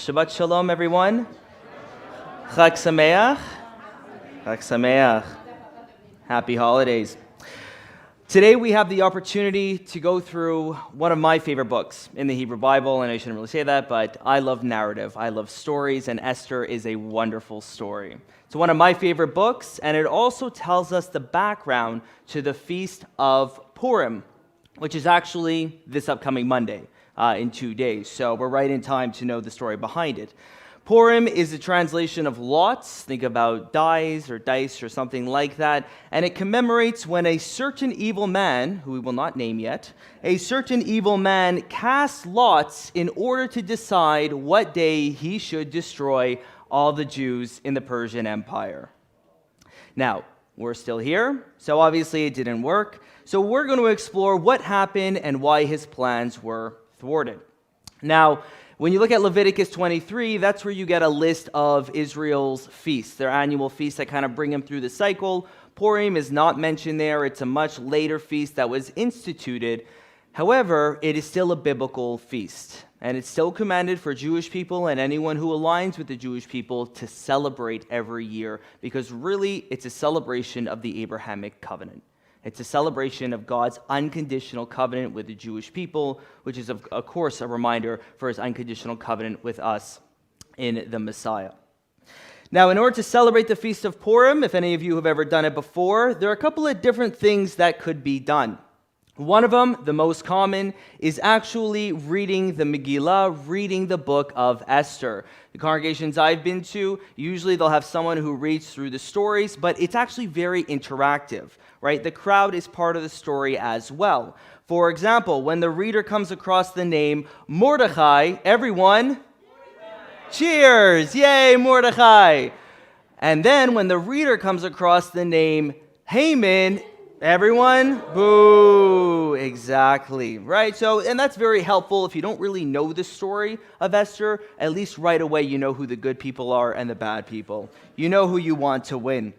Shabbat Shalom, everyone. Chag Sameach. Chag Sameach. Happy holidays. Today we have the opportunity to go through one of my favorite books in the Hebrew Bible, and I shouldn't really say that, but I love narrative. I love stories, and Esther is a wonderful story. It's one of my favorite books, and it also tells us the background to the Feast of Purim, which is actually this upcoming Monday in 2 days. So we're right in time to know the story behind it. Purim is a translation of lots. Think about dice or something like that. And it commemorates when a certain evil man, who we will not name yet, a certain evil man casts lots in order to decide what day he should destroy all the Jews in the Persian Empire. Now, we're still here, so obviously it didn't work. So we're going to explore what happened and why his plans were thwarted. Now, when you look at Leviticus 23, that's where you get a list of Israel's feasts, their annual feasts that kind of bring them through the cycle. Purim is not mentioned there. It's a much later feast that was instituted. However, it is still a biblical feast, and it's still commanded for Jewish people and anyone who aligns with the Jewish people to celebrate every year, because really it's a celebration of the Abrahamic covenant. It's a celebration of God's unconditional covenant with the Jewish people, which is, of course, a reminder for his unconditional covenant with us in the Messiah. Now, in order to celebrate the Feast of Purim, if any of you have ever done it before, there are a couple of different things that could be done. One of them, the most common, is actually reading the Megillah, reading the book of Esther. The congregations I've been to, usually they'll have someone who reads through the stories, but it's actually very interactive, right? The crowd is part of the story as well. For example, when the reader comes across the name Mordechai, everyone, cheers! Yay, Mordechai! And then when the reader comes across the name Haman, everyone, boo, exactly, right? So, and that's very helpful if you don't really know the story of Esther. At least right away you know who the good people are and the bad people. You know who you want to win.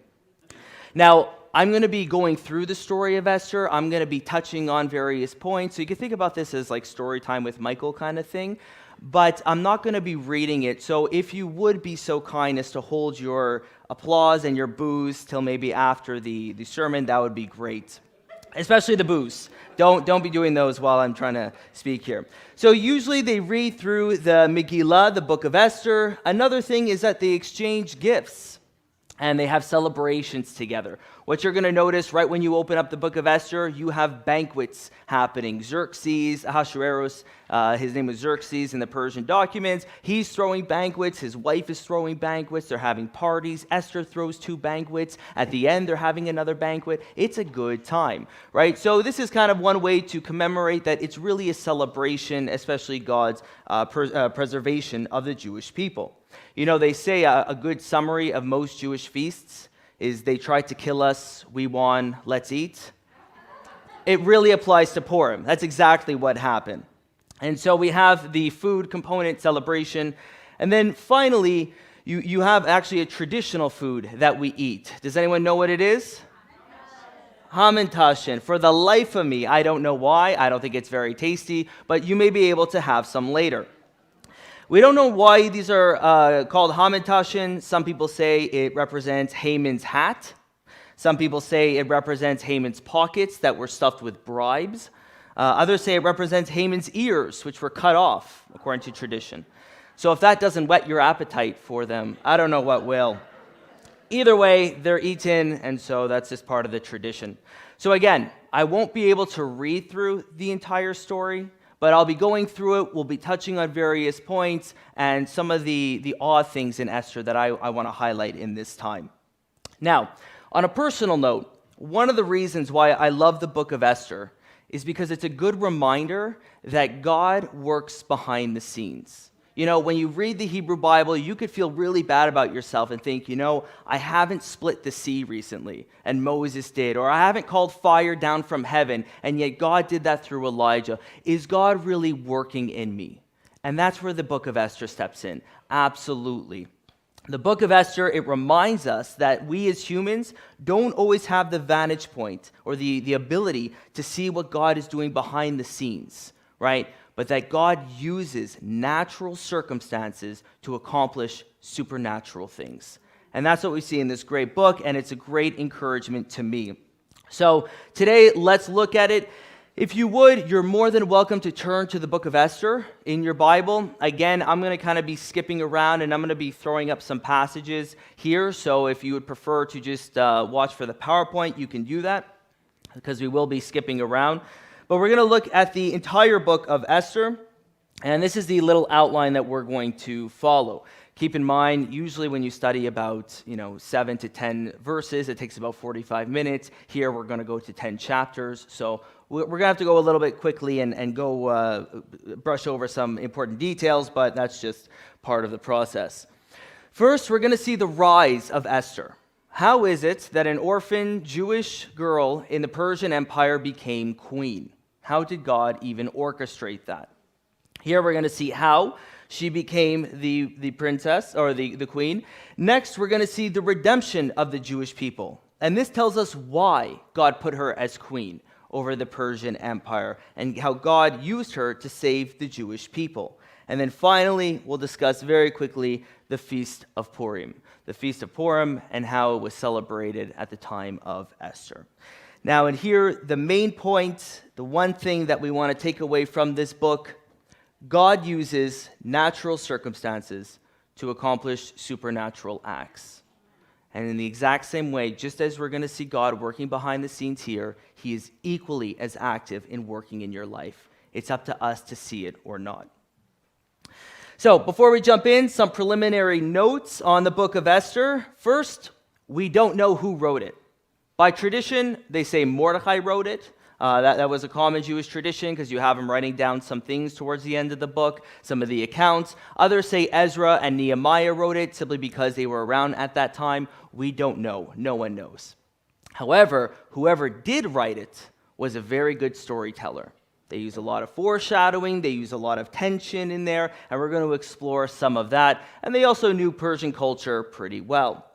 Now, I'm going to be going through the story of Esther. I'm going to be touching on various points. So you can think about this as like story time with Michael kind of thing. But I'm not going to be reading it. So if you would be so kind as to hold your applause and your boos till maybe after the sermon, that would be great. Especially the boos. Don't be doing those while I'm trying to speak here. So usually they read through the Megillah, the book of Esther. Another thing is that they exchange gifts. And they have celebrations together. What you're going to notice right when you open up the book of Esther, you have banquets happening. Xerxes, Ahasuerus, his name was Xerxes in the Persian documents. He's throwing banquets. His wife is throwing banquets. They're having parties. Esther throws 2 banquets. At the end, they're having another banquet. It's a good time, right? So this is kind of one way to commemorate that it's really a celebration, especially God's preservation of the Jewish people. You know, they say a good summary of most Jewish feasts is they tried to kill us, we won, let's eat. It really applies to Purim. That's exactly what happened. And so we have the food component celebration. And then finally, you have actually a traditional food that we eat. Does anyone know what it is? Hamantashen. For the life of me, I don't know why. I don't think it's very tasty, but you may be able to have some later. We don't know why these are called Hamantashen. Some people say it represents Haman's hat. Some people say it represents Haman's pockets that were stuffed with bribes. Others say it represents Haman's ears, which were cut off, according to tradition. So if that doesn't whet your appetite for them, I don't know what will. Either way, they're eaten, and so that's just part of the tradition. So again, I won't be able to read through the entire story, but I'll be going through it. We'll be touching on various points and some of the odd things in Esther that I want to highlight in this time. Now, on a personal note, one of the reasons why I love the book of Esther is because it's a good reminder that God works behind the scenes. You know, when you read the Hebrew Bible, you could feel really bad about yourself and think, you know, I haven't split the sea recently, and Moses did, or I haven't called fire down from heaven, and yet God did that through Elijah. Is God really working in me? And that's where the book of Esther steps in. Absolutely. The book of Esther, it reminds us that we as humans don't always have the vantage point or the ability to see what God is doing behind the scenes, right? but that God uses natural circumstances to accomplish supernatural things. And that's what we see in this great book, and it's a great encouragement to me. So today, let's look at it. If you would, you're more than welcome to turn to the book of Esther in your Bible. Again, I'm going to kind of be skipping around, and I'm going to be throwing up some passages here. So if you would prefer to just watch for the PowerPoint, you can do that, because we will be skipping around. But we're going to look at the entire book of Esther, and this is the little outline that we're going to follow. Keep in mind, usually when you study about 7 to 10 verses, it takes about 45 minutes. Here we're going to go to 10 chapters. So we're going to have to go a little bit quickly and go brush over some important details, but that's just part of the process. First, we're going to see the rise of Esther. How is it that an orphan Jewish girl in the Persian Empire became queen? How did God even orchestrate that? Here we're going to see how she became the princess, or the queen. Next, we're going to see the redemption of the Jewish people. And this tells us why God put her as queen over the Persian Empire, and how God used her to save the Jewish people. And then finally, we'll discuss very quickly the Feast of Purim. The Feast of Purim and how it was celebrated at the time of Esther. Now, and here, the main point, the one thing that we want to take away from this book: God uses natural circumstances to accomplish supernatural acts. And in the exact same way, just as we're going to see God working behind the scenes here, he is equally as active in working in your life. It's up to us to see it or not. So before we jump in, some preliminary notes on the book of Esther. First, we don't know who wrote it. By tradition, they say Mordecai wrote it. That was a common Jewish tradition, because you have him writing down some things towards the end of the book, some of the accounts. Others say Ezra and Nehemiah wrote it, simply because they were around at that time. We don't know. No one knows. However, whoever did write it was a very good storyteller. They use a lot of foreshadowing, they use a lot of tension in there, and we're going to explore some of that. And they also knew Persian culture pretty well.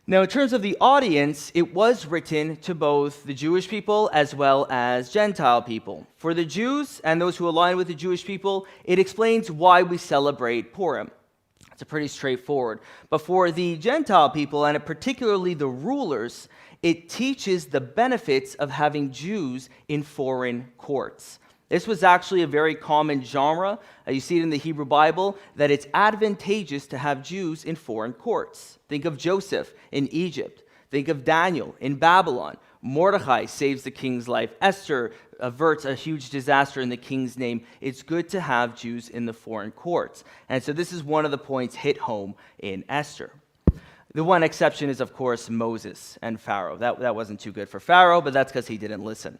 Now, in terms of the audience, it was written to both the Jewish people as well as Gentile people. For the Jews and those who align with the Jewish people, it explains why we celebrate Purim. It's pretty straightforward. But for the Gentile people, and particularly the rulers, it teaches the benefits of having Jews in foreign courts. This was actually a very common genre. You see it in the Hebrew Bible, that it's advantageous to have Jews in foreign courts. Think of Joseph in Egypt. Think of Daniel in Babylon. Mordecai saves the king's life. Esther averts a huge disaster in the king's name. It's good to have Jews in the foreign courts. And so this is one of the points hit home in Esther. The one exception is, of course, Moses and Pharaoh. That wasn't too good for Pharaoh, but that's because he didn't listen.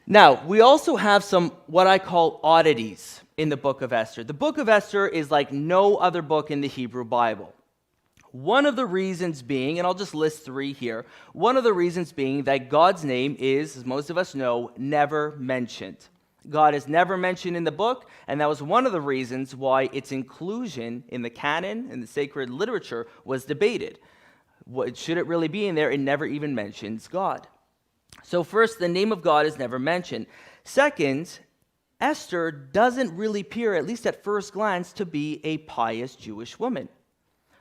Now, we also have some what I call oddities in the book of Esther. The book of Esther is like no other book in the Hebrew Bible. One of the reasons being, and I'll just list 3 here, one of the reasons being that God's name is, as most of us know, never mentioned. God is never mentioned in the book, and that was one of the reasons why its inclusion in the canon and the sacred literature was debated. Should it really be in there? It never even mentions God. So first, the name of God is never mentioned. Second, Esther doesn't really appear, at least at first glance, to be a pious Jewish woman.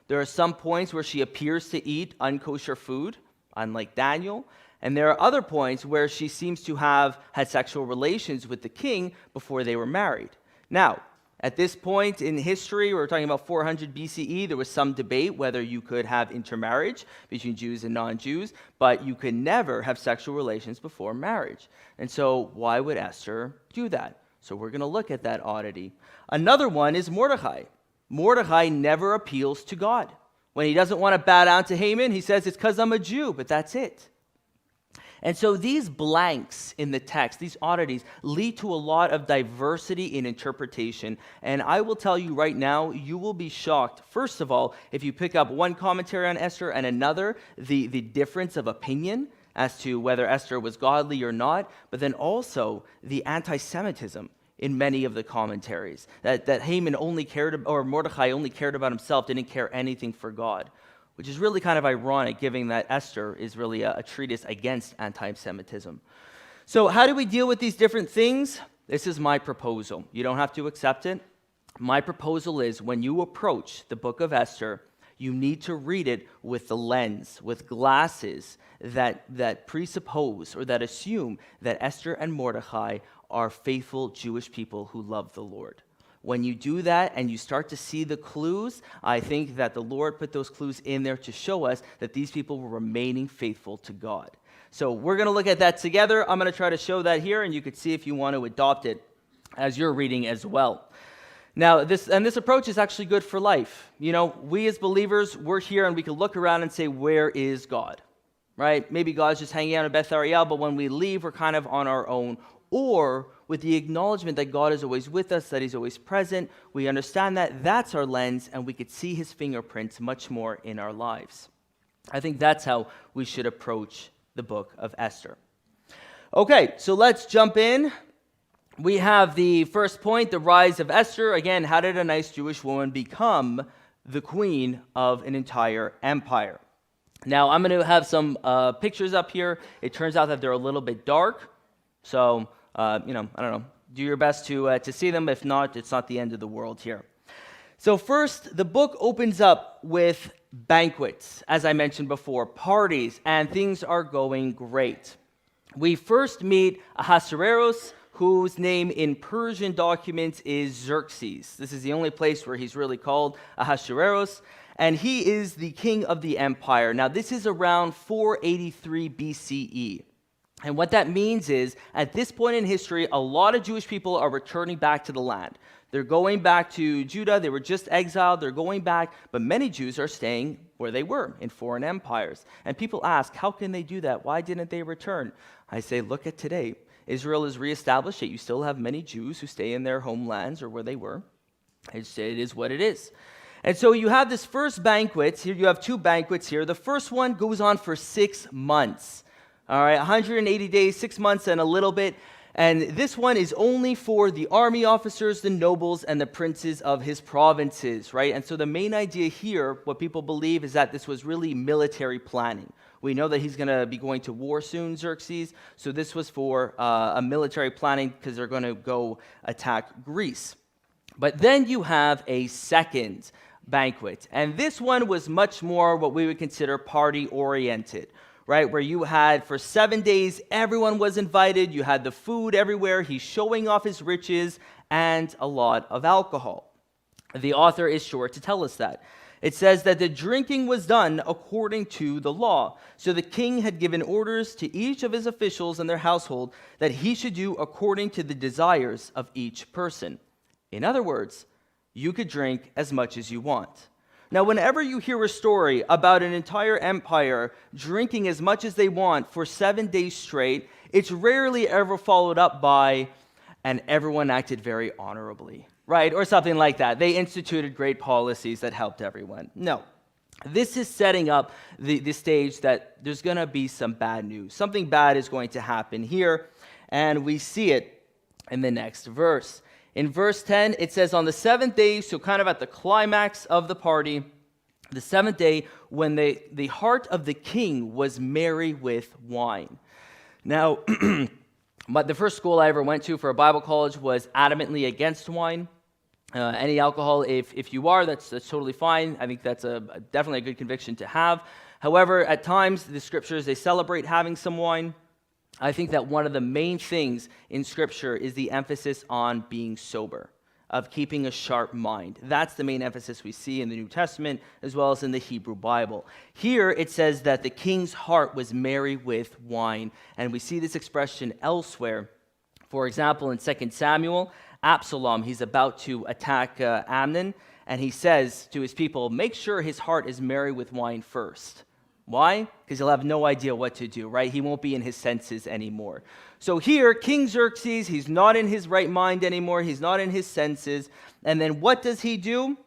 There are some points where she appears to eat unkosher food, unlike Daniel, and there are other points where she seems to have had sexual relations with the king before they were married. Now, at this point in history, we're talking about 400 BCE, there was some debate whether you could have intermarriage between Jews and non-Jews, but you could never have sexual relations before marriage. And so why would Esther do that? So we're going to look at that oddity. Another one is Mordecai. Mordecai never appeals to God. When he doesn't want to bow down to Haman, he says, it's because I'm a Jew, but that's it. And so these blanks in the text, these oddities, lead to a lot of diversity in interpretation. And I will tell you right now, you will be shocked, first of all, if you pick up one commentary on Esther and another, the difference of opinion as to whether Esther was godly or not, but then also the anti-Semitism in many of the commentaries, that Haman only cared, or Mordecai only cared about himself, didn't care anything for God, which is really kind of ironic, given that Esther is really a treatise against anti-Semitism. So how do we deal with these different things? This is my proposal. You don't have to accept it. My proposal is when you approach the book of Esther, you need to read it with the lens, with glasses that presuppose or that assume that Esther and Mordecai are faithful Jewish people who love the Lord. When you do that and you start to see the clues, I think that the Lord put those clues in there to show us that these people were remaining faithful to God. So we're going to look at that together. I'm going to try to show that here, and you could see if you want to adopt it as you're reading as well. Now, this approach is actually good for life. You know, we as believers, we're here and we can look around and say, where is God? Right? Maybe God's just hanging out in Beth Ariel, but when we leave, we're kind of on our own. Or with the acknowledgement that God is always with us, that he's always present, we understand that that's our lens, and we could see his fingerprints much more in our lives. I think that's how we should approach the book of Esther. Okay, so let's jump in. We have the first point, the rise of Esther. Again, how did a nice Jewish woman become the queen of an entire empire? Now, I'm going to have some pictures up here. It turns out that they're a little bit dark, so I don't know, do your best to see them. If not, it's not the end of the world here. So first, the book opens up with banquets, as I mentioned before, parties, and things are going great. We first meet Ahasuerus, whose name in Persian documents is Xerxes. This is the only place where he's really called Ahasuerus, and he is the king of the empire. Now, this is around 483 BCE. And what that means is, at this point in history, a lot of Jewish people are returning back to the land. They're going back to Judah. They were just exiled. They're going back. But many Jews are staying where they were, in foreign empires. And people ask, how can they do that? Why didn't they return? I say, look at today. Israel is reestablished, yet you still have many Jews who stay in their homelands or where they were. It is what it is. And so you have this first banquet. Here you have two banquets here. The first one goes on for 6 months. All right, 180 days, 6 months and a little bit. And this one is only for the army officers, the nobles, and the princes of his provinces, right? And so the main idea here, what people believe, is that this was really military planning. We know that he's going to be going to war soon, Xerxes. So this was for a military planning because they're going to go attack Greece. But then you have a second banquet. And this one was much more what we would consider party-oriented. Right, where you had for 7 days, everyone was invited. You had the food everywhere. He's showing off his riches and a lot of alcohol. The author is sure to tell us that. It says that the drinking was done according to the law. So the king had given orders to each of his officials and their household that he should do according to the desires of each person. In other words, you could drink as much as you want. Now, whenever you hear a story about an entire empire drinking as much as they want for 7 days straight, it's rarely ever followed up by, and everyone acted very honorably, right? Or something like that. They instituted great policies that helped everyone. No. This is setting up the stage that there's going to be some bad news. Something bad is going to happen here, and we see it in the next verse. In verse 10, it says, on the 7th day, so kind of at the climax of the party, the 7th day, when the heart of the king was merry with wine. Now, the first school I ever went to for a Bible college was adamantly against wine. Any alcohol, if you are, that's totally fine. I think that's definitely a good conviction to have. However, at times, the scriptures, they celebrate having some wine. I think that one of the main things in Scripture is the emphasis on being sober, of keeping a sharp mind. That's the main emphasis we see in the New Testament as well as in the Hebrew Bible. Here it says that the king's heart was merry with wine, and we see this expression elsewhere. For example, in 2 Samuel, Absalom, he's about to attack Amnon, and he says to his people, make sure his heart is merry with wine first. Why? Because he'll have no idea what to do, right? He won't be in his senses anymore. So here, King Xerxes, he's not in his right mind anymore. He's not in his senses. And then what does he do?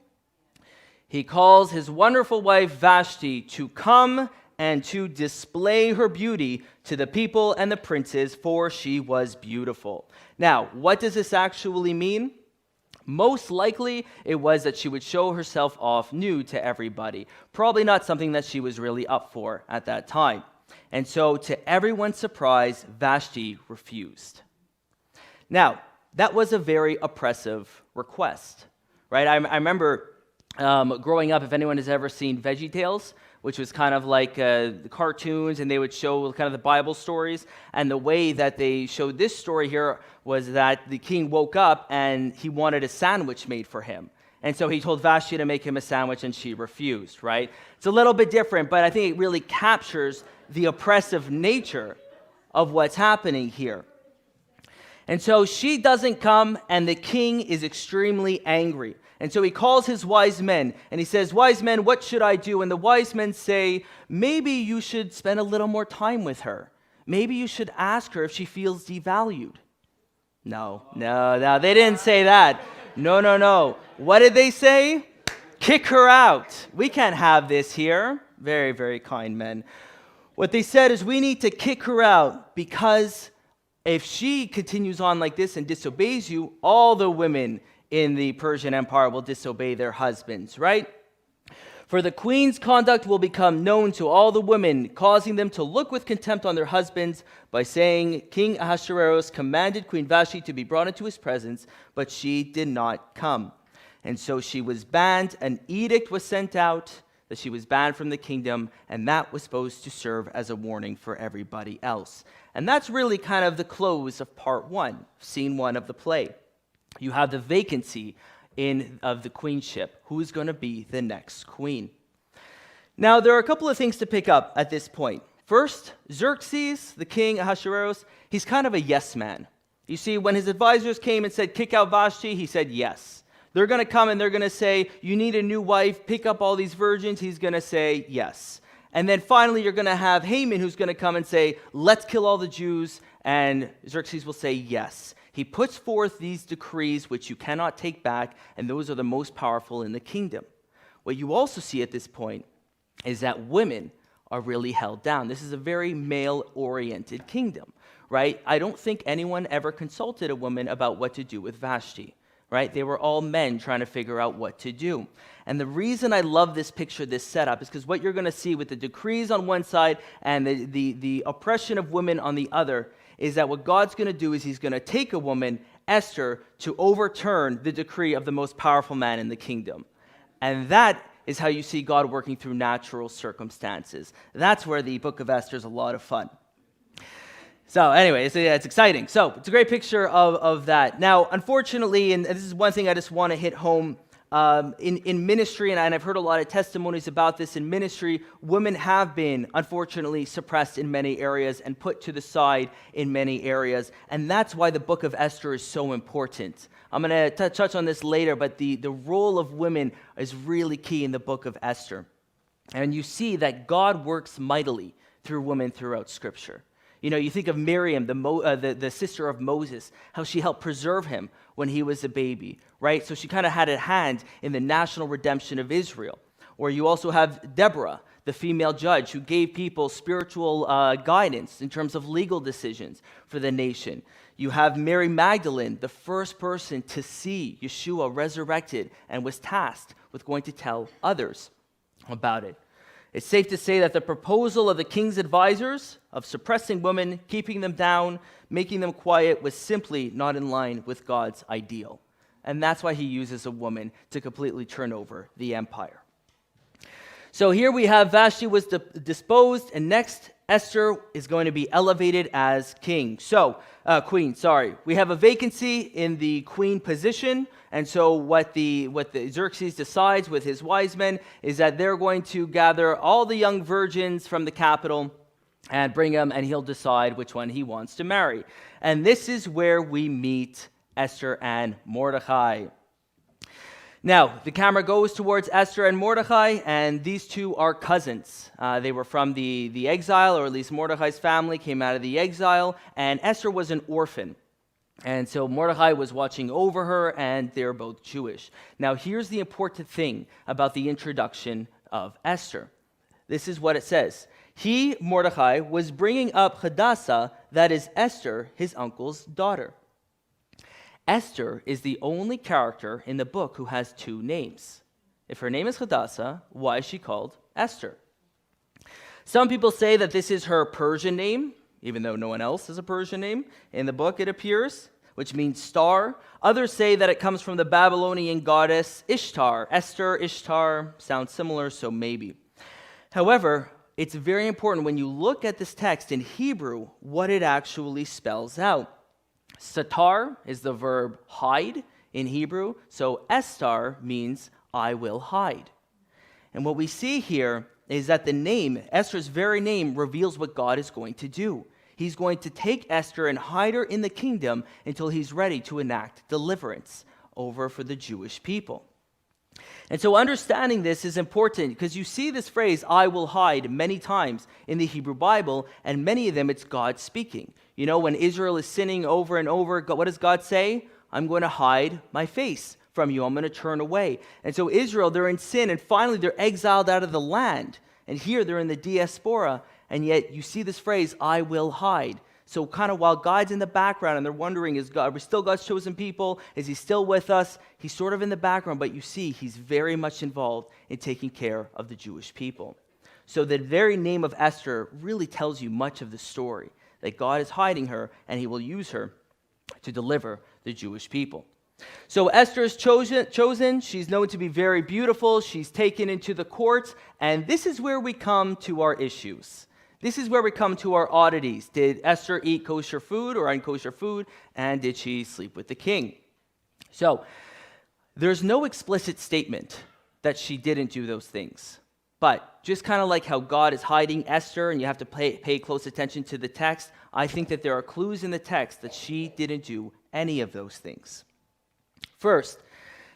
He calls his wonderful wife Vashti to come and to display her beauty to the people and the princes, for she was beautiful. Now, what does this actually mean? Most likely, it was that she would show herself off nude to everybody. Probably not something that she was really up for at that time. And so, to everyone's surprise, Vashti refused. Now, that was a very oppressive request, right? I remember growing up, if anyone has ever seen VeggieTales, which was kind of like the cartoons, and they would show kind of the Bible stories. And the way that they showed this story here was that the king woke up and he wanted a sandwich made for him. And so he told Vashti to make him a sandwich, and she refused, right? It's a little bit different, but I think it really captures the oppressive nature of what's happening here. And so she doesn't come, and the king is extremely angry. And so he calls his wise men, and he says, "Wise men, what should I do?" And the wise men say, "Maybe you should spend a little more time with her. Maybe you should ask her if she feels devalued." No, they didn't say that. No. What did they say? Kick her out. We can't have this here. Very, very kind men. What they said is, we need to kick her out, because if she continues on like this and disobeys you, all the women in the Persian Empire will disobey their husbands, right? "For the queen's conduct will become known to all the women, causing them to look with contempt on their husbands by saying, 'King Ahasuerus commanded Queen Vashti to be brought into his presence, but she did not come.' And so she was banned. An edict was sent out that she was banned from the kingdom, and that was supposed to serve as a warning for everybody else." And that's really kind of the close of part one, scene one of the play. You have the vacancy of the queenship. Who's going to be the next queen? Now, there are a couple of things to pick up at this point. First, Xerxes, the king Ahasuerus, he's kind of a yes man. You see, when his advisors came and said, "Kick out Vashti," he said yes. They're going to come and they're going to say, "You need a new wife, pick up all these virgins." He's going to say yes. And then finally, you're going to have Haman, who's going to come and say, "Let's kill all the Jews." And Xerxes will say yes. He puts forth these decrees which you cannot take back, and those are the most powerful in the kingdom. What you also see at this point is that women are really held down. This is a very male-oriented kingdom, right? I don't think anyone ever consulted a woman about what to do with Vashti, right? They were all men trying to figure out what to do. And the reason I love this picture, this setup, is because what you're going to see with the decrees on one side and the oppression of women on the other is that what God's going to do is he's going to take a woman, Esther, to overturn the decree of the most powerful man in the kingdom. And that is how you see God working through natural circumstances. That's where the book of Esther is a lot of fun. So anyway, it's exciting. So it's a great picture of that. Now, unfortunately, and this is one thing I just want to hit home, in ministry, and I've heard a lot of testimonies about this in ministry, women have been, unfortunately, suppressed in many areas and put to the side in many areas. And that's why the book of Esther is so important. I'm going to touch on this later, but the role of women is really key in the book of Esther. And you see that God works mightily through women throughout Scripture. You know, you think of Miriam, the sister of Moses, how she helped preserve him when he was a baby, right? So she kind of had a hand in the national redemption of Israel. Or you also have Deborah, the female judge, who gave people spiritual guidance in terms of legal decisions for the nation. You have Mary Magdalene, the first person to see Yeshua resurrected and was tasked with going to tell others about it. It's safe to say that the proposal of the king's advisors of suppressing women, keeping them down, making them quiet was simply not in line with God's ideal. And that's why he uses a woman to completely turn over the empire. So here we have Vashti was disposed, and next Esther is going to be elevated as queen. We have a vacancy in the queen position, and so what the Xerxes decides with his wise men is that they're going to gather all the young virgins from the capital and bring them, and he'll decide which one he wants to marry. And this is where we meet Esther and Mordecai. Now, the camera goes towards Esther and Mordecai, and these two are cousins. They were from the exile, or at least Mordecai's family came out of the exile, and Esther was an orphan. And so Mordecai was watching over her, and they're both Jewish. Now, here's the important thing about the introduction of Esther. This is what it says. He, Mordecai, was bringing up Hadassah, that is Esther, his uncle's daughter. Esther is the only character in the book who has two names. If her name is Hadassah, why is she called Esther? Some people say that this is her Persian name, even though no one else has a Persian name. In the book, it appears, which means star. Others say that it comes from the Babylonian goddess Ishtar. Esther, Ishtar, sounds similar, so maybe. However, it's very important when you look at this text in Hebrew, what it actually spells out. Satar is the verb hide in Hebrew, so Esther means I will hide. And what we see here is that the name, Esther's very name, reveals what God is going to do. He's going to take Esther and hide her in the kingdom until he's ready to enact deliverance over for the Jewish people. And so understanding this is important because you see this phrase, I will hide, many times in the Hebrew Bible, and many of them it's God speaking. You know, when Israel is sinning over and over, what does God say? I'm going to hide my face from you. I'm going to turn away. And so Israel, they're in sin, and finally they're exiled out of the land. And here they're in the diaspora, and yet you see this phrase, I will hide. So kind of while God's in the background and they're wondering, are we still God's chosen people? Is he still with us? He's sort of in the background, but you see he's very much involved in taking care of the Jewish people. So the very name of Esther really tells you much of the story, that God is hiding her and he will use her to deliver the Jewish people. So Esther is chosen. She's known to be very beautiful. She's taken into the courts, and this is where we come to our issues. This is where we come to our oddities. Did Esther eat kosher food or unkosher food? And did she sleep with the king? So there's no explicit statement that she didn't do those things. But just kind of like how God is hiding Esther and you have to pay close attention to the text, I think that there are clues in the text that she didn't do any of those things. First,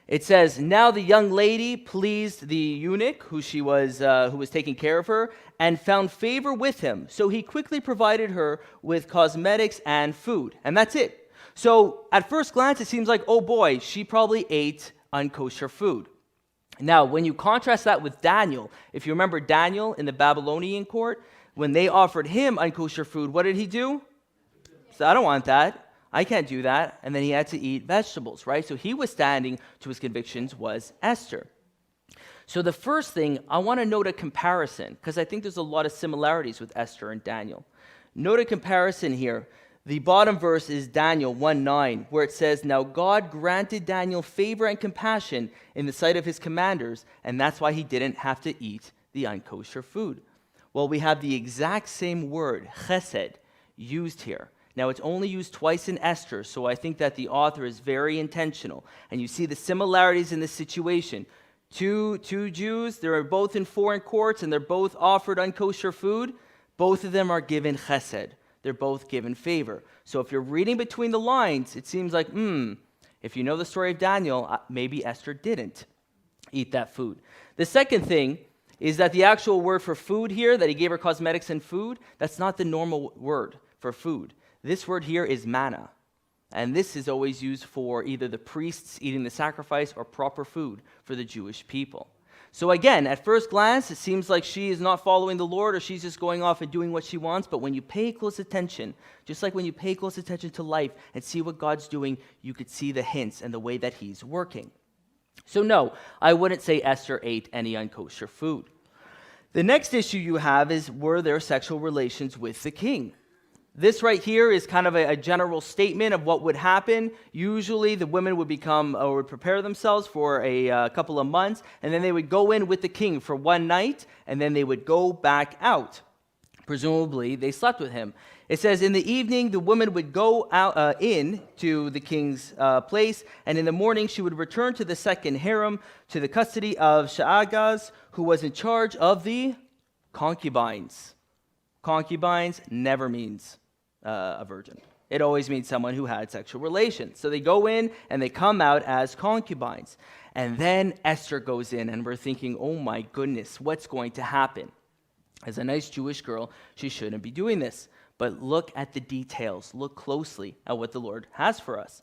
it says, now the young lady pleased the eunuch who was taking care of her and found favor with him. So he quickly provided her with cosmetics and food. And that's it. So at first glance, it seems like, oh boy, she probably ate unkosher food. Now, when you contrast that with Daniel, if you remember Daniel in the Babylonian court, when they offered him unkosher food, what did he do? He said, I don't want that. I can't do that. And then he had to eat vegetables, right? So he was standing to his convictions was Esther. So the first thing, I want to note a comparison, because I think there's a lot of similarities with Esther and Daniel. Note a comparison here. The bottom verse is Daniel 1:9, where it says, now God granted Daniel favor and compassion in the sight of his commanders, and that's why he didn't have to eat the unkosher food. Well, we have the exact same word, chesed, used here. Now, it's only used twice in Esther, so I think that the author is very intentional. And you see the similarities in this situation. Two Jews, they're both in foreign courts, and they're both offered unkosher food. Both of them are given chesed. They're both given favor. So if you're reading between the lines, it seems like, if you know the story of Daniel, maybe Esther didn't eat that food. The second thing is that the actual word for food here, that he gave her cosmetics and food, that's not the normal word for food. This word here is manna, and this is always used for either the priests eating the sacrifice or proper food for the Jewish people. So again, at first glance, it seems like she is not following the Lord or she's just going off and doing what she wants, but when you pay close attention, just like when you pay close attention to life and see what God's doing, you could see the hints and the way that he's working. So no, I wouldn't say Esther ate any unkosher food. The next issue you have is, were there sexual relations with the king? This right here is kind of a general statement of what would happen. Usually the women would would prepare themselves for a couple of months, and then they would go in with the king for one night, and then they would go back out. Presumably, they slept with him. It says, in the evening, the woman would go out in to the king's place, and in the morning she would return to the second harem, to the custody of Shaagaz, who was in charge of the concubines. Concubines never means a virgin. It always means someone who had sexual relations. So they go in and they come out as concubines. And then Esther goes in and we're thinking, oh my goodness, what's going to happen? As a nice Jewish girl, she shouldn't be doing this. But look at the details. Look closely at what the Lord has for us.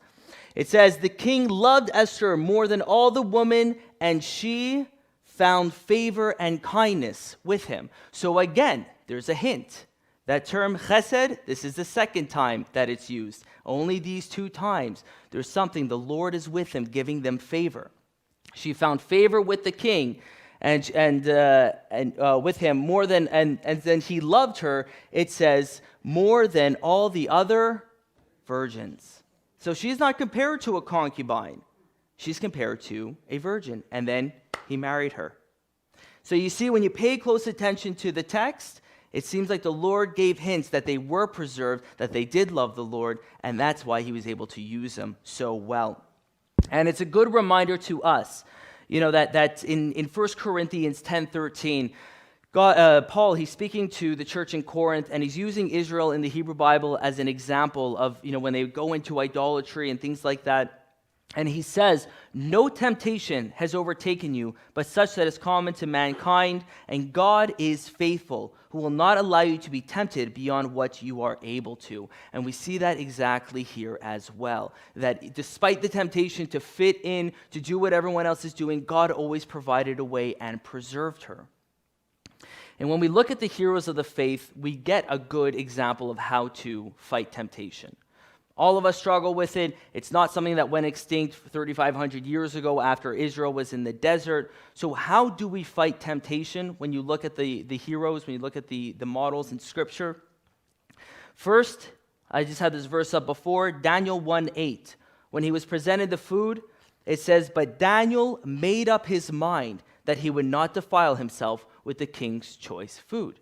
It says, the king loved Esther more than all the women, and she found favor and kindness with him. So again, there's a hint. That term chesed, this is the second time that it's used. Only these two times. There's something, the Lord is with him, giving them favor. She found favor with the king and with him more than, and then he loved her, it says, more than all the other virgins. So she's not compared to a concubine. She's compared to a virgin. And then he married her. So you see, when you pay close attention to the text, it seems like the Lord gave hints that they were preserved, that they did love the Lord, and that's why he was able to use them so well. And it's a good reminder to us, that in 1 Corinthians 10:13, Paul, he's speaking to the church in Corinth, and he's using Israel in the Hebrew Bible as an example of, when they go into idolatry and things like that. And he says, "No temptation has overtaken you, but such that is common to mankind, and God is faithful, who will not allow you to be tempted beyond what you are able to." And we see that exactly here as well, that despite the temptation to fit in, to do what everyone else is doing, God always provided a way and preserved her. And when we look at the heroes of the faith, we get a good example of how to fight temptation. All of us struggle with it. It's not something that went extinct 3,500 years ago after Israel was in the desert. So how do we fight temptation when you look at the heroes, when you look at the models in Scripture? First, I just had this verse up before, Daniel 1:8. When he was presented the food, it says, "But Daniel made up his mind that he would not defile himself with the king's choice food."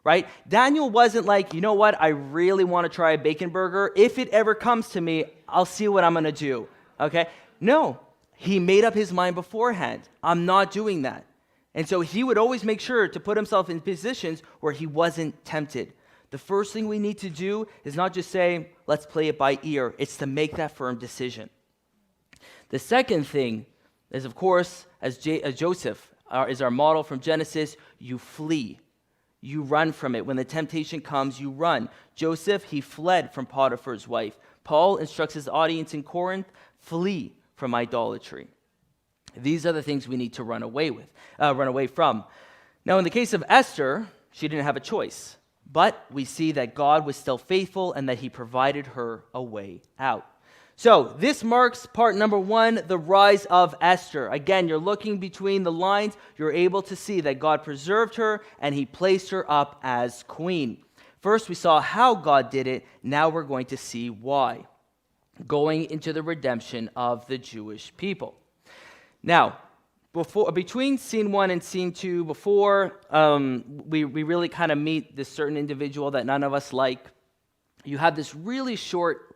Right? Daniel wasn't like, you know what, I really want to try a bacon burger. If it ever comes to me, I'll see what I'm going to do. Okay? No, he made up his mind beforehand. I'm not doing that. And so he would always make sure to put himself in positions where he wasn't tempted. The first thing we need to do is not just say, let's play it by ear. It's to make that firm decision. The second thing is, of course, as Joseph is our model from Genesis, you flee. You run from it. When the temptation comes, you run. Joseph, he fled from Potiphar's wife. Paul instructs his audience in Corinth, flee from idolatry. These are the things we need to run away from. Now, in the case of Esther, she didn't have a choice, but we see that God was still faithful and that he provided her a way out. So this marks part number 1, the rise of Esther. Again, you're looking between the lines. You're able to see that God preserved her and he placed her up as queen. First, we saw how God did it. Now we're going to see why. Going into the redemption of the Jewish people. Now, between scene 1 and scene 2, before we really kind of meet this certain individual that none of us like, you have this really short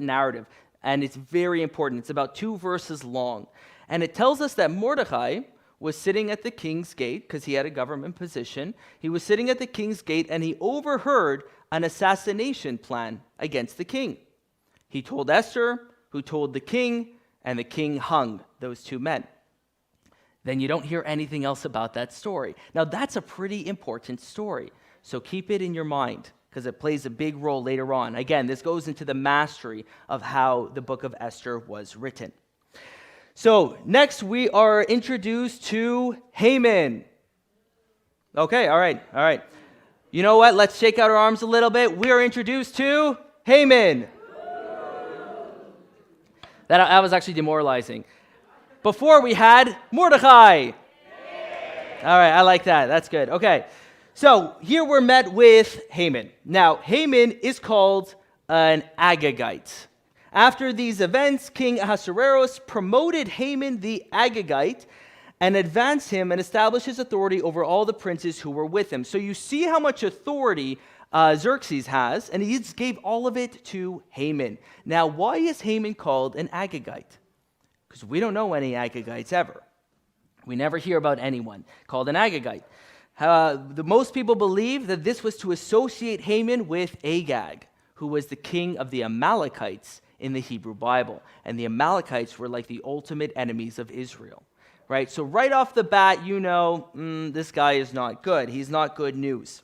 narrative. And it's very important. It's about 2 verses long. And it tells us that Mordecai was sitting at the king's gate, because he had a government position. He was sitting at the king's gate, and he overheard an assassination plan against the king. He told Esther, who told the king, and the king hung those 2 men. Then you don't hear anything else about that story. Now, that's a pretty important story. So keep it in your mind, because it plays a big role later on. Again, this goes into the mastery of how the book of Esther was written. So, next we are introduced to Haman. Okay, all right. You know what? Let's shake out our arms a little bit. We are introduced to Haman. That was actually demoralizing. Before we had Mordecai. All right, I like that. That's good. Okay. So here we're met with Haman. Now, Haman is called an Agagite. After these events, King Ahasuerus promoted Haman the Agagite and advanced him and established his authority over all the princes who were with him. So you see how much authority Xerxes has, and he just gave all of it to Haman. Now, why is Haman called an Agagite? Because we don't know any Agagites ever. We never hear about anyone called an Agagite. Most people believe that this was to associate Haman with Agag, who was the king of the Amalekites in the Hebrew Bible. And the Amalekites were like the ultimate enemies of Israel. Right? So right off the bat, this guy is not good. He's not good news.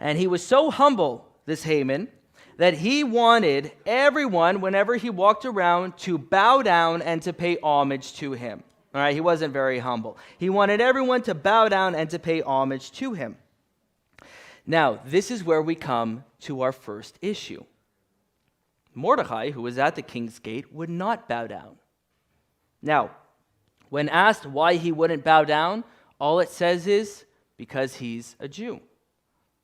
And he was so humble, this Haman, that he wanted everyone, whenever he walked around, to bow down and to pay homage to him. All right, he wasn't very humble. He wanted everyone to bow down and to pay homage to him. Now, this is where we come to our first issue. Mordecai, who was at the king's gate, would not bow down. Now, when asked why he wouldn't bow down, all it says is because he's a Jew.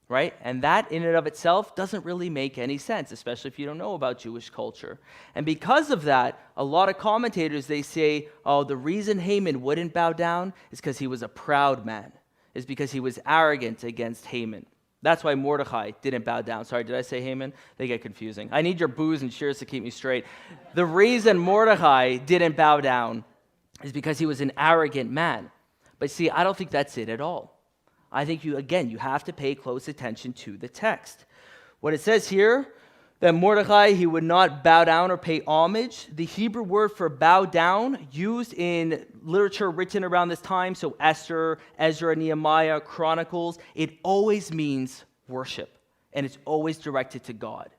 right? And that in and of itself doesn't really make any sense, especially if you don't know about Jewish culture. And because of that, a lot of commentators, they say, oh, the reason Haman wouldn't bow down is because he was a proud man, is because he was arrogant against Haman. That's why Mordecai didn't bow down. Sorry, did I say Haman? They get confusing. I need your boos and cheers to keep me straight. The reason Mordecai didn't bow down is because he was an arrogant man. But see, I don't think that's it at all. I think you have to pay close attention to the text. What it says here, that Mordecai, he would not bow down or pay homage. The Hebrew word for bow down, used in literature written around this time, so Esther, Ezra, Nehemiah, Chronicles, it always means worship, and it's always directed to God,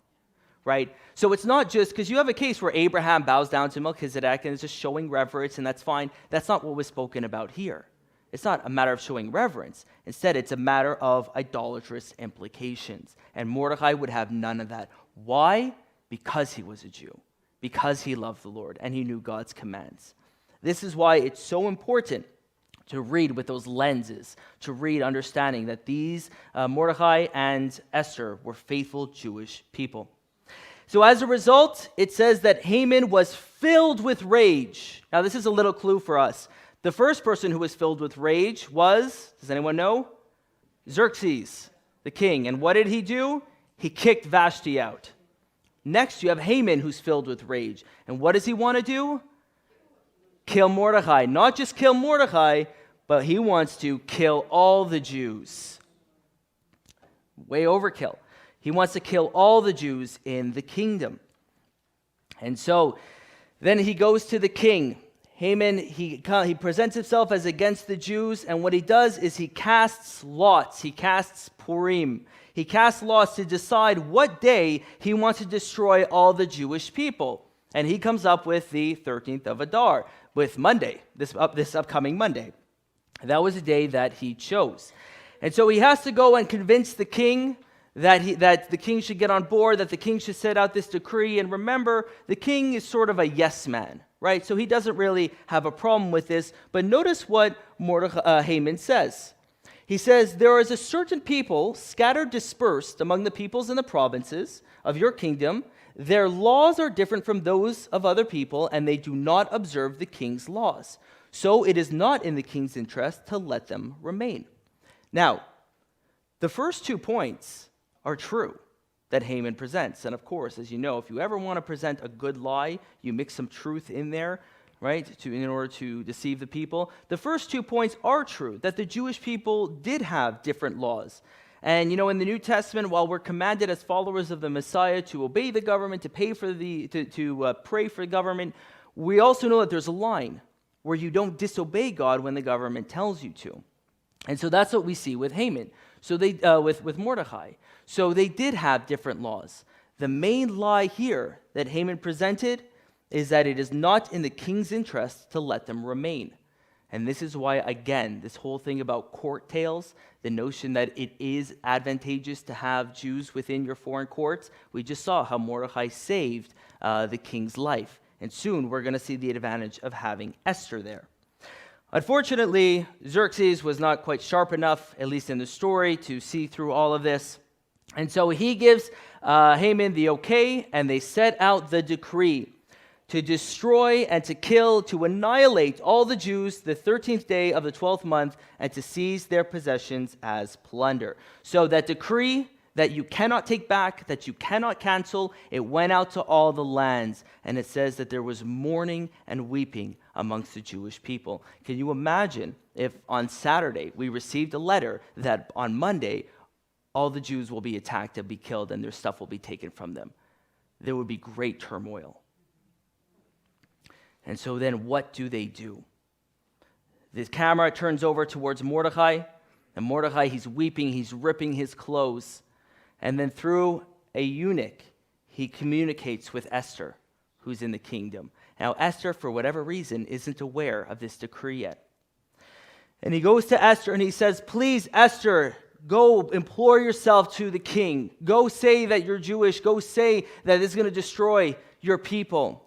right? So it's not just, because you have a case where Abraham bows down to Melchizedek, and it's just showing reverence, and that's fine. That's not what was spoken about here. It's not a matter of showing reverence. Instead, it's a matter of idolatrous implications. And Mordecai would have none of that. Why? Because he was a Jew. Because he loved the Lord and he knew God's commands. This is why it's so important to read with those lenses, to read understanding that these Mordecai and Esther were faithful Jewish people. So as a result, it says that Haman was filled with rage. Now, this is a little clue for us. The first person who was filled with rage was, does anyone know? Xerxes, the king. And what did he do? He kicked Vashti out. Next, you have Haman, who's filled with rage. And what does he want to do? Kill Mordecai. Not just kill Mordecai, but he wants to kill all the Jews. Way overkill. He wants to kill all the Jews in the kingdom. And so then he goes to the king. Haman, he presents himself as against the Jews, and what he does is he casts lots. He casts Purim. He casts lots to decide what day he wants to destroy all the Jewish people. And he comes up with the 13th of Adar, with Monday, this upcoming Monday. That was the day that he chose. And so he has to go and convince the king that the king should get on board, that the king should set out this decree. And remember, the king is sort of a yes man, right? So he doesn't really have a problem with this. But notice what Haman says. He says, there is a certain people scattered, dispersed among the peoples in the provinces of your kingdom. Their laws are different from those of other people, and they do not observe the king's laws. So it is not in the king's interest to let them remain. Now, the first 2 points are true that Haman presents. And of course, as you know, if you ever want to present a good lie, you mix some truth in there, right, in order to deceive the people. The first 2 points are true, that the Jewish people did have different laws. And, you know, in the New Testament, while we're commanded as followers of the Messiah to obey the government, to pray for the government, we also know that there's a line where you don't disobey God when the government tells you to. And so that's what we see with Haman. So they with Mordecai. So they did have different laws. The main lie here that Haman presented is that it is not in the king's interest to let them remain. And this is why, again, this whole thing about court tails, the notion that it is advantageous to have Jews within your foreign courts, we just saw how Mordecai saved the king's life. And soon we're going to see the advantage of having Esther there. Unfortunately, Xerxes was not quite sharp enough, at least in the story, to see through all of this. And so he gives Haman the okay, and they set out the decree to destroy and to kill, to annihilate all the Jews the 13th day of the 12th month, and to seize their possessions as plunder. So that decree that you cannot take back, that you cannot cancel, it went out to all the lands. And it says that there was mourning and weeping amongst the Jewish people. Can you imagine if on Saturday we received a letter that on Monday all the Jews will be attacked and be killed and their stuff will be taken from them? There would be great turmoil. And so then what do? The camera turns over towards Mordecai, and Mordecai, he's weeping, he's ripping his clothes. And then through a eunuch, he communicates with Esther, who's in the kingdom. Now, Esther, for whatever reason, isn't aware of this decree yet. And he goes to Esther and he says, please, Esther, go implore yourself to the king. Go say that you're Jewish. Go say that it's going to destroy your people.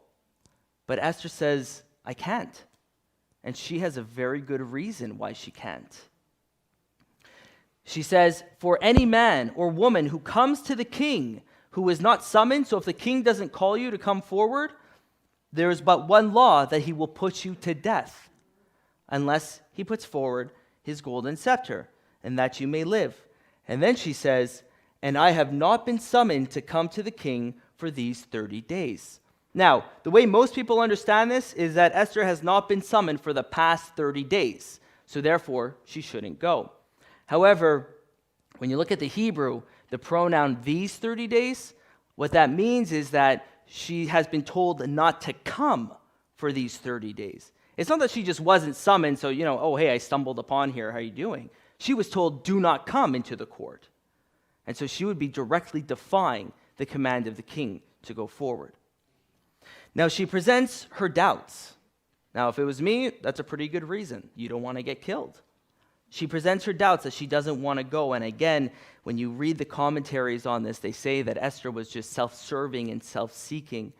But Esther says, I can't. And she has a very good reason why she can't. She says, for any man or woman who comes to the king who is not summoned, so if the king doesn't call you to come forward, there is but one law, that he will put you to death, unless he puts forward his golden scepter, and that you may live. And then she says, and I have not been summoned to come to the king for these 30 days. Now, the way most people understand this is that Esther has not been summoned for the past 30 days, so therefore she shouldn't go. However, when you look at the Hebrew, the pronoun these 30 days, what that means is that she has been told not to come for these 30 days. It's not that she just wasn't summoned, so, oh, hey, I stumbled upon here, how are you doing? She was told, do not come into the court. And so she would be directly defying the command of the king to go forward. Now, she presents her doubts. Now, if it was me, that's a pretty good reason. You don't want to get killed. She presents her doubts that she doesn't want to go. And again, when you read the commentaries on this, they say that Esther was just self-serving and self-seeking.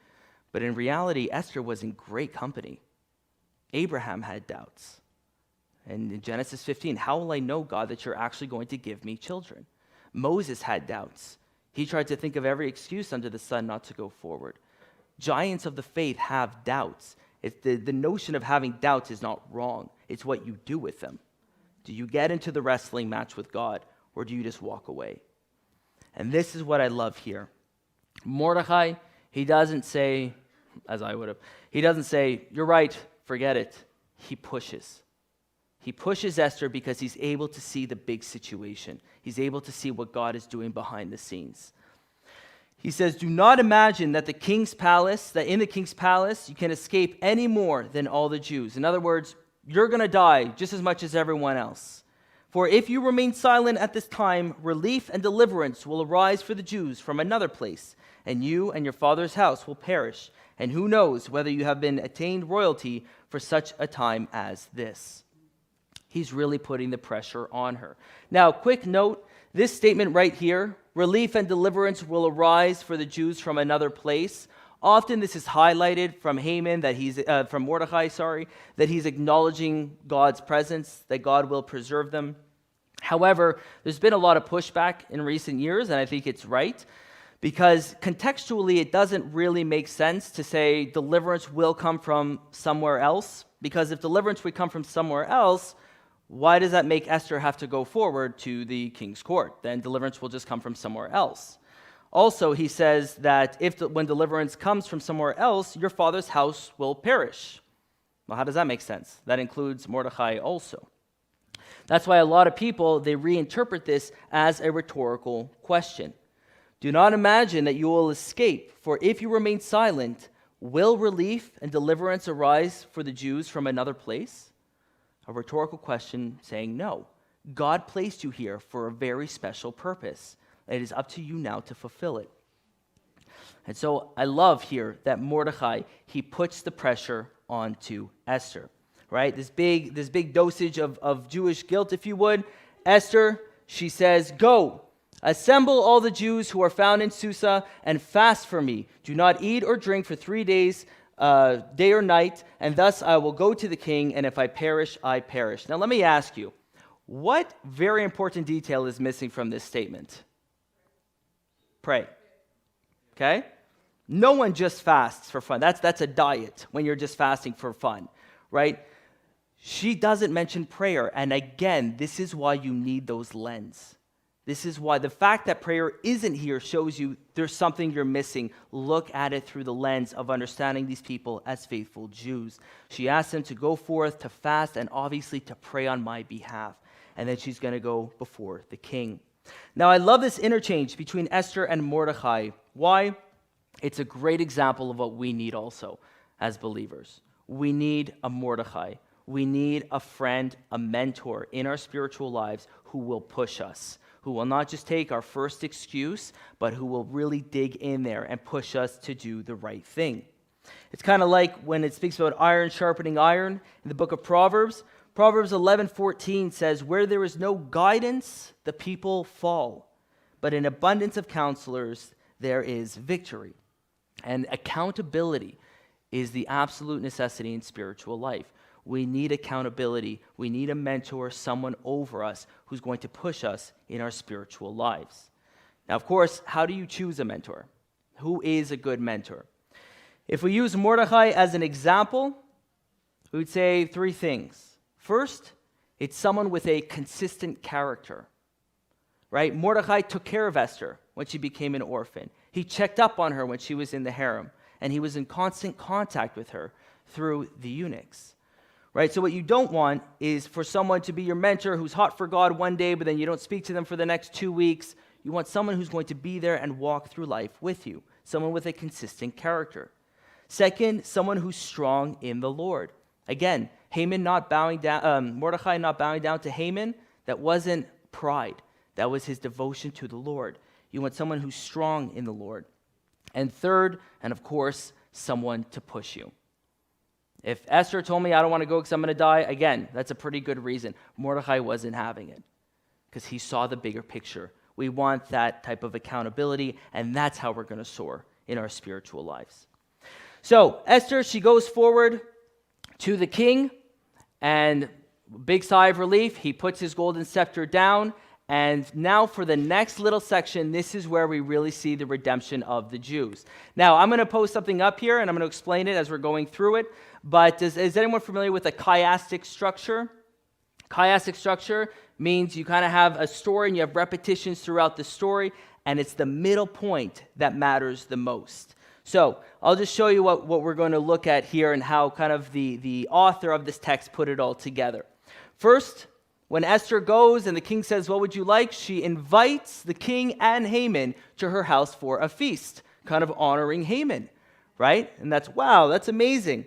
But in reality, Esther was in great company. Abraham had doubts. And in Genesis 15, how will I know, God, that you're actually going to give me children? Moses had doubts. He tried to think of every excuse under the sun not to go forward. Giants of the faith have doubts. The notion of having doubts is not wrong. It's what you do with them. Do you get into the wrestling match with God, or do you just walk away? And this is what I love here. Mordecai, he doesn't say, as I would have, he doesn't say, you're right, forget it. He pushes. He pushes Esther because he's able to see the big situation. He's able to see what God is doing behind the scenes. He says, do not imagine that in the king's palace, you can escape any more than all the Jews. In other words, you're going to die just as much as everyone else. For if you remain silent at this time, relief and deliverance will arise for the Jews from another place, and you and your father's house will perish. And who knows whether you have been attained royalty for such a time as this. He's really putting the pressure on her. Now, quick note, this statement right here, relief and deliverance will arise for the Jews from another place. Often this is highlighted from from Mordecai, that he's acknowledging God's presence, that God will preserve them. However, there's been a lot of pushback in recent years, and I think it's right, because contextually it doesn't really make sense to say deliverance will come from somewhere else, because if deliverance would come from somewhere else, why does that make Esther have to go forward to the king's court? Then deliverance will just come from somewhere else. Also, he says that when deliverance comes from somewhere else, your father's house will perish. Well, how does that make sense? That includes Mordecai also. That's why a lot of people, they reinterpret this as a rhetorical question. Do not imagine that you will escape, for if you remain silent, will relief and deliverance arise for the Jews from another place? A rhetorical question saying no. God placed you here for a very special purpose. It is up to you now to fulfill it. And so I love here that Mordecai, he puts the pressure onto Esther, right? This big dosage of Jewish guilt, if you would. Esther, she says, go, assemble all the Jews who are found in Susa and fast for me. Do not eat or drink for 3 days, day or night, and thus I will go to the king, and if I perish, I perish. Now let me ask you, what very important detail is missing from this statement? Pray. Okay? No one just fasts for fun. That's a diet when you're just fasting for fun, right? She doesn't mention prayer. And again, this is why you need those lenses. This is why the fact that prayer isn't here shows you there's something you're missing. Look at it through the lens of understanding these people as faithful Jews. She asked them to go forth to fast and obviously to pray on my behalf. And then she's going to go before the king. Now, I love this interchange between Esther and Mordecai. Why? It's a great example of what we need also as believers. We need a Mordecai. We need a friend, a mentor in our spiritual lives who will push us, who will not just take our first excuse, but who will really dig in there and push us to do the right thing. It's kind of like when it speaks about iron sharpening iron in the book of Proverbs. Proverbs 11:14 says, where there is no guidance, the people fall. But in abundance of counselors, there is victory. And accountability is the absolute necessity in spiritual life. We need accountability. We need a mentor, someone over us who's going to push us in our spiritual lives. Now, of course, how do you choose a mentor? Who is a good mentor? If we use Mordecai as an example, we would say three things. First, it's someone with a consistent character, right? Mordecai took care of Esther when she became an orphan. He checked up on her when she was in the harem, and he was in constant contact with her through the eunuchs, right? So what you don't want is for someone to be your mentor who's hot for God one day, but then you don't speak to them for the next 2 weeks. You want someone who's going to be there and walk through life with you, someone with a consistent character. Second, someone who's strong in the Lord. Again, Mordecai not bowing down to Haman, that wasn't pride. That was his devotion to the Lord. You want someone who's strong in the Lord. And third, and of course, someone to push you. If Esther told me I don't want to go because I'm going to die, again, that's a pretty good reason. Mordecai wasn't having it because he saw the bigger picture. We want that type of accountability, and that's how we're going to soar in our spiritual lives. So Esther, she goes forward to the king, and big sigh of relief, he puts his golden scepter down. And now for the next little section, this is where we really see the redemption of the Jews. Now, I'm going to post something up here, and I'm going to explain it as we're going through it. But is anyone familiar with a chiastic structure? Chiastic structure means you kind of have a story, and you have repetitions throughout the story, and it's the middle point that matters the most. So I'll just show you what we're going to look at here and how kind of the author of this text put it all together. First, when Esther goes and the king says, "What would you like?" she invites the king and Haman to her house for a feast, kind of honoring Haman, right? And that's amazing.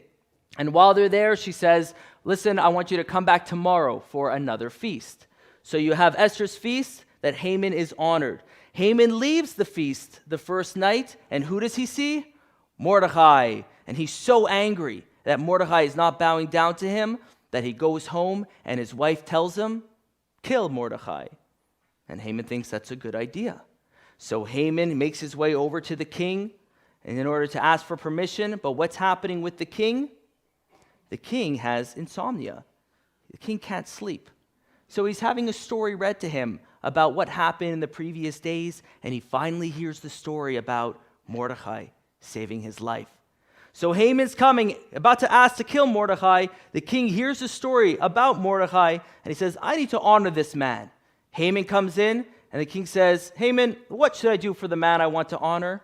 And while they're there, she says, "Listen, I want you to come back tomorrow for another feast." So you have Esther's feast that Haman is honored. Haman leaves the feast the first night, and who does he see? Mordecai. And he's so angry that Mordecai is not bowing down to him that he goes home and his wife tells him, "Kill Mordecai." And Haman thinks that's a good idea. So Haman makes his way over to the king and in order to ask for permission. But what's happening with the king? The king has insomnia. The king can't sleep. So he's having a story read to him about what happened in the previous days, and he finally hears the story about Mordecai saving his life. So Haman's coming, about to ask to kill Mordecai. The king hears the story about Mordecai, and he says, "I need to honor this man." Haman comes in, and the king says, "Haman, what should I do for the man I want to honor?"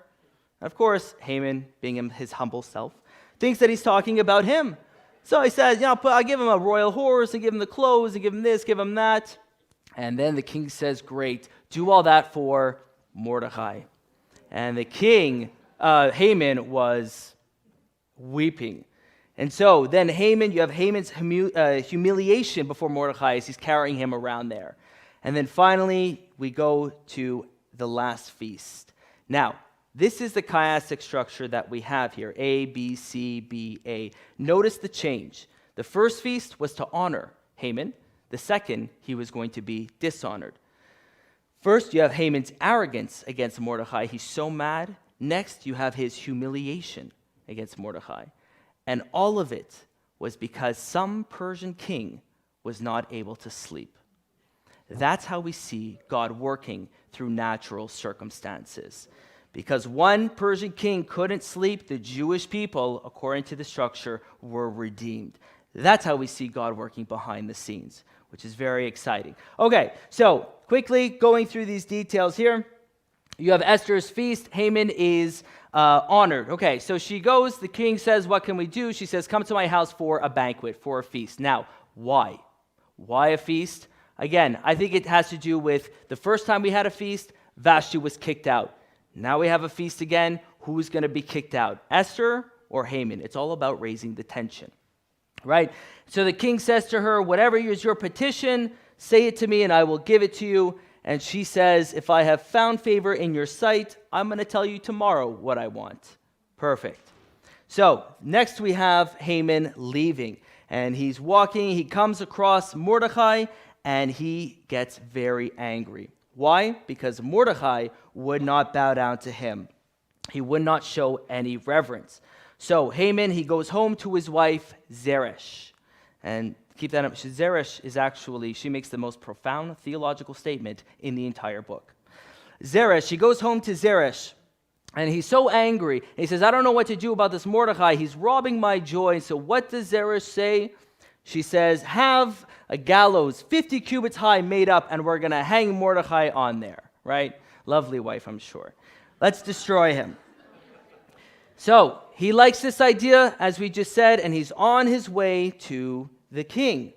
Of course, Haman, being his humble self, thinks that he's talking about him. So he says, I'll give him a royal horse, and give him the clothes, and give him this, give him that. And then the king says, "Great, do all that for Mordecai." And the king, Haman, was weeping. And so then you have Haman's humiliation before Mordecai as he's carrying him around there. And then finally, we go to the last feast. Now, this is the chiastic structure that we have here, A, B, C, B, A. Notice the change. The first feast was to honor Haman. The second, he was going to be dishonored. First, you have Haman's arrogance against Mordecai. He's so mad. Next, you have his humiliation against Mordecai. And all of it was because some Persian king was not able to sleep. That's how we see God working through natural circumstances. Because one Persian king couldn't sleep, the Jewish people, according to the structure, were redeemed. That's how we see God working behind the scenes, which is very exciting. Okay, so quickly going through these details here. You have Esther's feast. Haman is honored. Okay, so she goes. The king says, "What can we do?" She says, "Come to my house for a banquet, for a feast." Now, why? Why a feast? Again, I think it has to do with the first time we had a feast, Vashti was kicked out. Now we have a feast again. Who's going to be kicked out? Esther or Haman? It's all about raising the tension, right? So the king says to her, "Whatever is your petition, say it to me and I will give it to you." And she says, "If I have found favor in your sight, I'm going to tell you tomorrow what I want." Perfect. So next we have Haman leaving. And he's walking. He comes across Mordecai and he gets very angry. Why? Because Mordecai would not bow down to him. He would not show any reverence. So Haman, he goes home to his wife, Zeresh. And keep that up. Zeresh is actually, she makes the most profound theological statement in the entire book. Zeresh, she goes home to Zeresh, and he's so angry. He says, I don't know what to do about this Mordecai. He's robbing my joy. So what does Zeresh say? She says, have a gallows 50 cubits high made up, and we're going to hang Mordecai on there, right? Lovely wife, I'm sure. Let's destroy him. So he likes this idea, as we just said, and he's on his way to the king.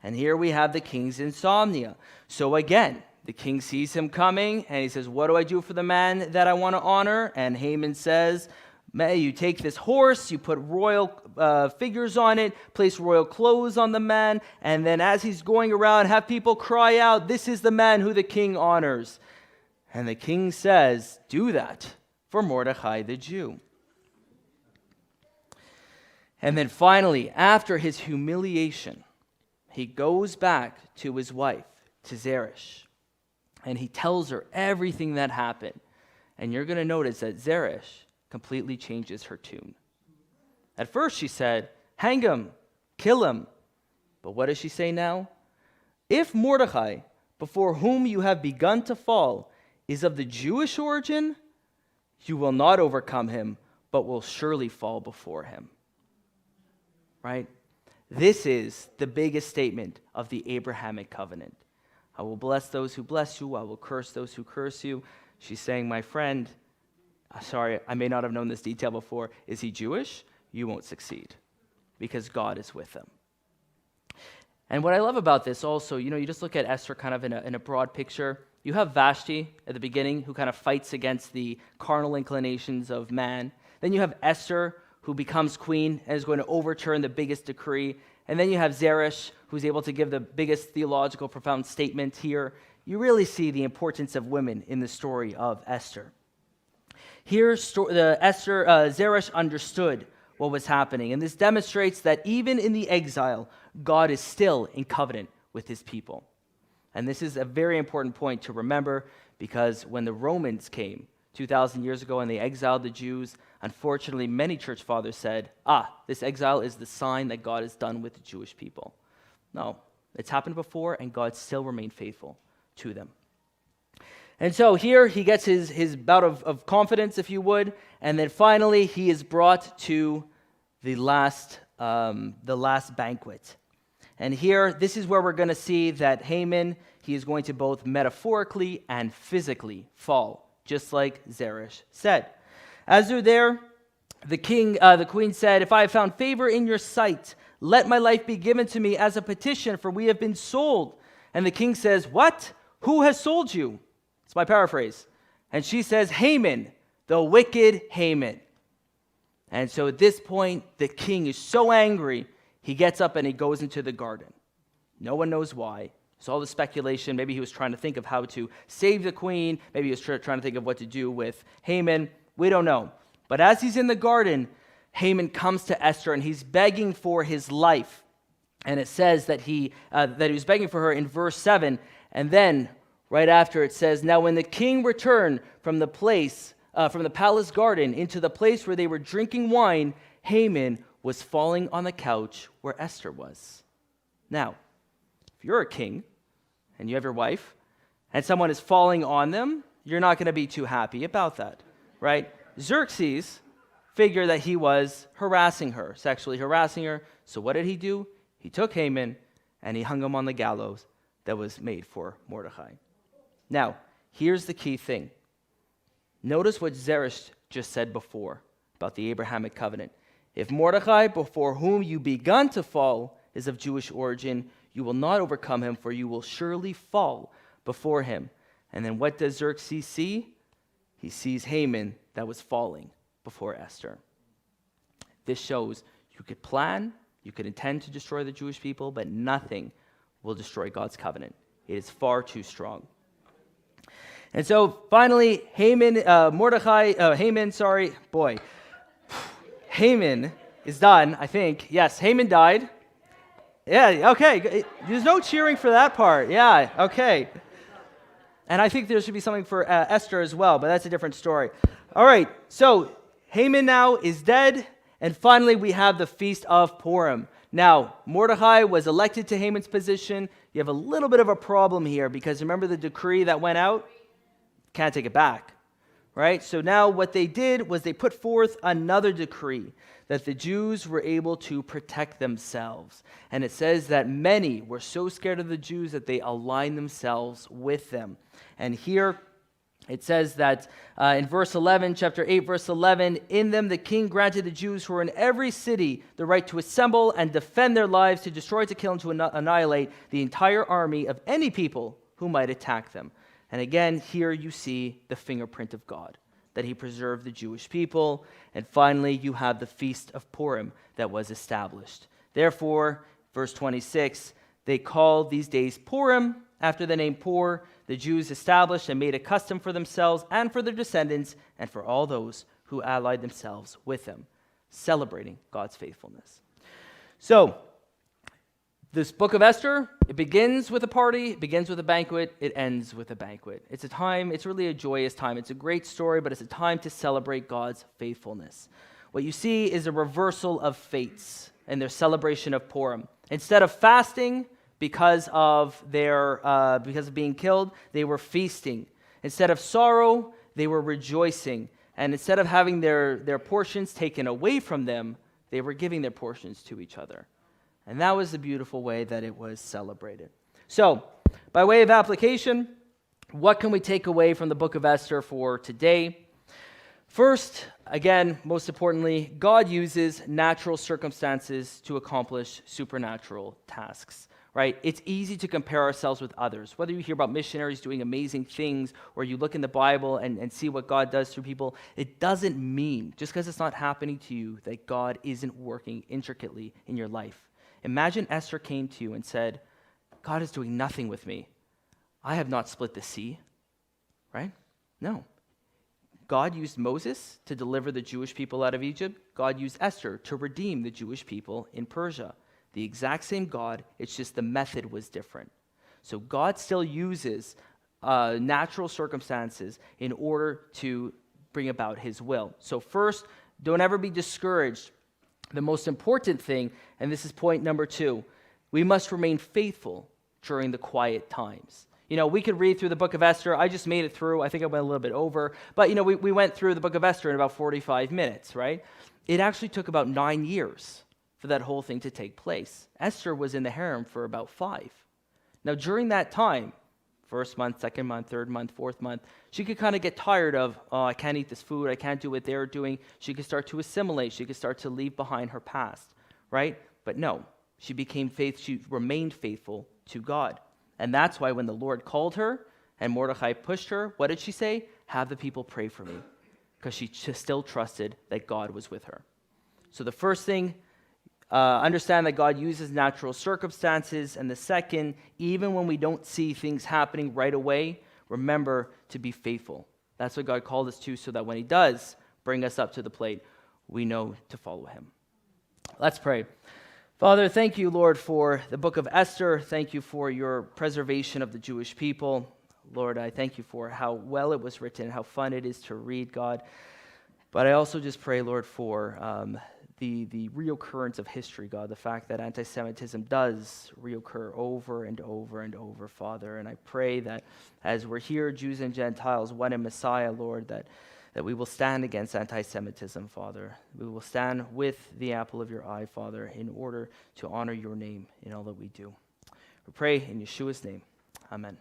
And here we have the king's insomnia. So again, the king sees him coming, and he says, what do I do for the man that I want to honor? And Haman says, may you take this horse, you put royal figures on it, place royal clothes on the man, and then as he's going around, have people cry out, this is the man who the king honors. And the king says, do that for Mordecai the Jew. And then finally, after his humiliation, he goes back to his wife, to Zeresh, and he tells her everything that happened. And you're going to notice that Zeresh completely changes her tune. At first she said, hang him, kill him. But what does she say now? If Mordecai, before whom you have begun to fall, is of the Jewish origin, you will not overcome him, but will surely fall before him. Right? This is the biggest statement of the Abrahamic covenant. I will bless those who bless you. I will curse those who curse you. She's saying, my friend, sorry, I may not have known this detail before. Is he Jewish? You won't succeed because God is with him. And what I love about this also, you just look at Esther kind of in a broad picture. You have Vashti at the beginning who kind of fights against the carnal inclinations of man. Then you have Esther who becomes queen and is going to overturn the biggest decree. And then you have Zeresh, who's able to give the biggest theological, profound statement here. You really see the importance of women in the story of Esther. Here, Zeresh understood what was happening, and this demonstrates that even in the exile, God is still in covenant with his people. And this is a very important point to remember, because when the Romans came 2,000 years ago and they exiled the Jews, unfortunately, many church fathers said, this exile is the sign that God is done with the Jewish people. No, it's happened before, and God still remained faithful to them. And so here he gets his bout of confidence, if you would, and then finally he is brought to the last banquet. And here, this is where we're going to see that Haman, he is going to both metaphorically and physically fall, just like Zeresh said. As they're there, the queen said, if I have found favor in your sight, let my life be given to me as a petition, for we have been sold. And the king says, what? Who has sold you? It's my paraphrase. And she says, Haman, the wicked Haman. And so at this point, the king is so angry, he gets up and he goes into the garden. No one knows why. It's all the speculation. Maybe he was trying to think of how to save the queen. Maybe he was trying to think of what to do with Haman. We don't know. But as he's in the garden, Haman comes to Esther and he's begging for his life. And it says that he was begging for her in verse 7. And then right after it says, now when the king returned from the palace garden into the place where they were drinking wine, Haman was falling on the couch where Esther was. Now, if you're a king and you have your wife and someone is falling on them, you're not going to be too happy about that, right? Xerxes figured that he was harassing her, sexually harassing her. So what did he do? He took Haman and he hung him on the gallows that was made for Mordecai. Now, here's the key thing. Notice what Zeresh just said before about the Abrahamic covenant. If Mordecai, before whom you begun to fall, is of Jewish origin, you will not overcome him, for you will surely fall before him. And then what does Xerxes see? He sees Haman that was falling before Esther. This shows you could plan, you could intend to destroy the Jewish people, but nothing will destroy God's covenant. It is far too strong. And so finally, Haman is done, I think. Yes, Haman died. Yeah, okay. There's no cheering for that part. Yeah, okay. And I think there should be something for Esther as well, but that's a different story. All right, so Haman now is dead, and finally we have the Feast of Purim. Now, Mordecai was elected to Haman's position. You have a little bit of a problem here because remember the decree that went out? Can't take it back, right? So now what they did was they put forth another decree that the Jews were able to protect themselves. And it says that many were so scared of the Jews that they aligned themselves with them. And here it says that in verse 11, chapter 8, verse 11, in them the king granted the Jews who were in every city the right to assemble and defend their lives, to destroy, to kill, and to annihilate the entire army of any people who might attack them. And again, here you see the fingerprint of God, that he preserved the Jewish people. And finally, you have the Feast of Purim that was established. Therefore, verse 26, they called these days Purim, after the name Pur, the Jews established and made a custom for themselves and for their descendants and for all those who allied themselves with them, celebrating God's faithfulness. So, this book of Esther, it begins with a party, it begins with a banquet, it ends with a banquet. It's a time, it's really a joyous time. It's a great story, but it's a time to celebrate God's faithfulness. What you see is a reversal of fates in their celebration of Purim. Instead of fasting because of being killed, they were feasting. Instead of sorrow, they were rejoicing. And instead of having their portions taken away from them, they were giving their portions to each other. And that was the beautiful way that it was celebrated. So, by way of application, what can we take away from the book of Esther for today? First, again, most importantly, God uses natural circumstances to accomplish supernatural tasks, right? It's easy to compare ourselves with others. Whether you hear about missionaries doing amazing things or you look in the Bible and see what God does through people, it doesn't mean, just because it's not happening to you, that God isn't working intricately in your life. Imagine Esther came to you and said, God is doing nothing with me. I have not split the sea, right? No. God used Moses to deliver the Jewish people out of Egypt. God used Esther to redeem the Jewish people in Persia. The exact same God, it's just the method was different. So God still uses natural circumstances in order to bring about his will. So first, don't ever be discouraged. The most important thing, and this is point number 2, we must remain faithful during the quiet times. You know, we could read through the book of Esther. I just made it through. I think I went a little bit over. But, you know, we went through the book of Esther in about 45 minutes, right? It actually took about 9 years for that whole thing to take place. Esther was in the harem for about 5. Now, during that time, first month, second month, third month, fourth month, she could kind of get tired of, oh, I can't eat this food, I can't do what they're doing. She could start to assimilate. She could start to leave behind her past, right? But no, she remained faithful to God. And that's why when the Lord called her and Mordecai pushed her, what did she say? Have the people pray for me, because she still trusted that God was with her. So the first thing, understand that God uses natural circumstances. And the second, even when we don't see things happening right away, remember to be faithful. That's what God called us to, so that when he does bring us up to the plate, we know to follow him. Let's pray. Father, thank you, Lord, for the book of Esther. Thank you for your preservation of the Jewish people. Lord, I thank you for how well it was written, how fun it is to read, God. But I also just pray, Lord, for the reoccurrence of history, God, the fact that anti-Semitism does reoccur over and over and over, Father. And I pray that as we're here, Jews and Gentiles, one in Messiah, Lord, that we will stand against anti-Semitism, Father. We will stand with the apple of your eye, Father, in order to honor your name in all that we do. We pray in Yeshua's name. Amen.